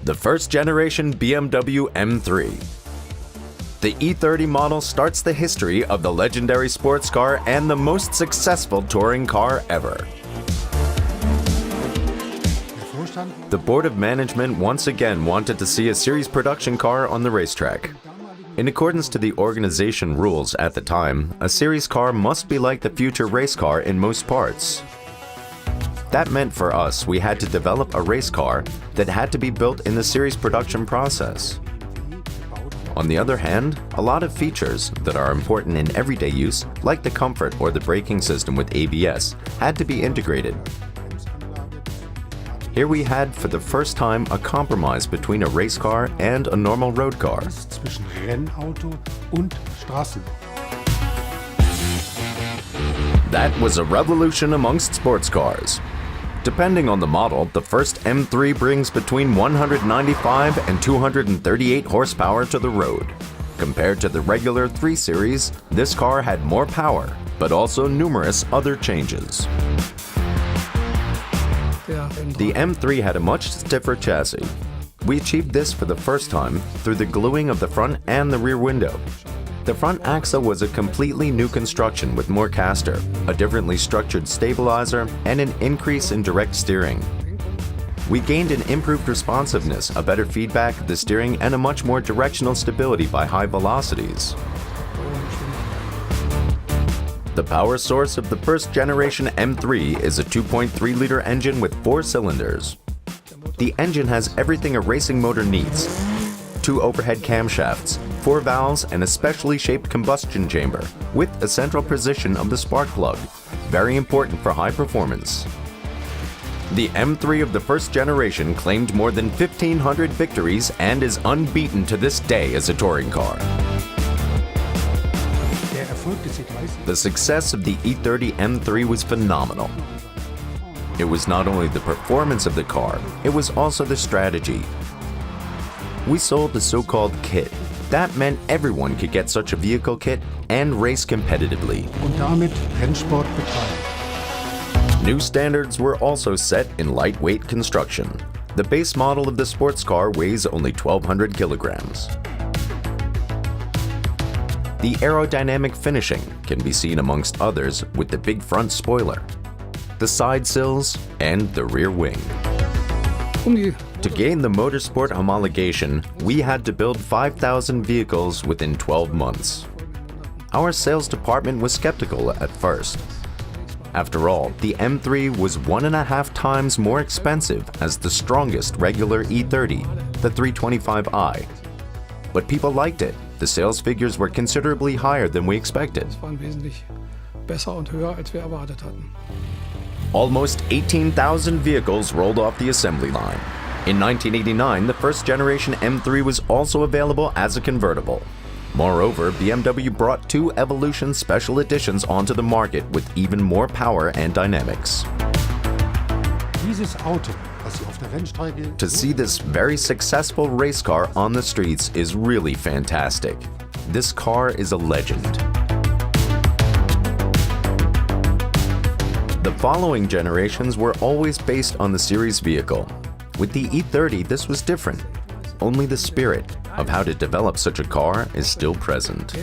the first generation BMW M3. The E30 model starts the history of the legendary sports car and the most successful touring car ever. The Board of Management once again wanted to see a series production car on the racetrack. In accordance to the organization rules at the time, a series car must be like the future race car in most parts. That meant for us we had to develop a race car that had to be built in the series production process. On the other hand, a lot of features that are important in everyday use, like the comfort or the braking system with ABS, had to be integrated. Here we had, for the first time, a compromise between a race car and a normal road car. That was a revolution amongst sports cars. Depending on the model, the first M3 brings between 195 and 238 horsepower to the road. Compared to the regular 3 Series, this car had more power, but also numerous other changes. The M3 had a much stiffer chassis. We achieved this for the first time through the gluing of the front and the rear window. The front axle was a completely new construction with more caster, a differently structured stabilizer, and an increase in direct steering. We gained an improved responsiveness, a better feedback of the steering, and a much more directional stability by high velocities. The power source of the first generation M3 is a 2.3-liter engine with 4 cylinders. The engine has everything a racing motor needs: 2 overhead camshafts, 4 valves, and a specially shaped combustion chamber, with a central position of the spark plug, very important for high performance. The M3 of the first generation claimed more than 1,500 victories and is unbeaten to this day as a touring car. The success of the E30 M3 was phenomenal. It was not only the performance of the car, it was also the strategy. We sold the so-called kit. That meant everyone could get such a vehicle kit and race competitively. New standards were also set in lightweight construction. The base model of the sports car weighs only 1,200 kilograms. The aerodynamic finishing can be seen amongst others with the big front spoiler, the side sills, and the rear wing. To gain the motorsport homologation, we had to build 5,000 vehicles within 12 months. Our sales department was skeptical at first. After all, the M3 was 1.5 times more expensive as the strongest regular E30, the 325i. But people liked it. The sales figures were considerably higher than we expected. Almost 18,000 vehicles rolled off the assembly line. In 1989, the first generation M3 was also available as a convertible. Moreover, BMW brought 2 Evolution Special Editions onto the market with even more power and dynamics. To see this very successful race car on the streets is really fantastic. This car is a legend. The following generations were always based on the series vehicle. With the E30, this was different. Only the spirit of how to develop such a car is still present.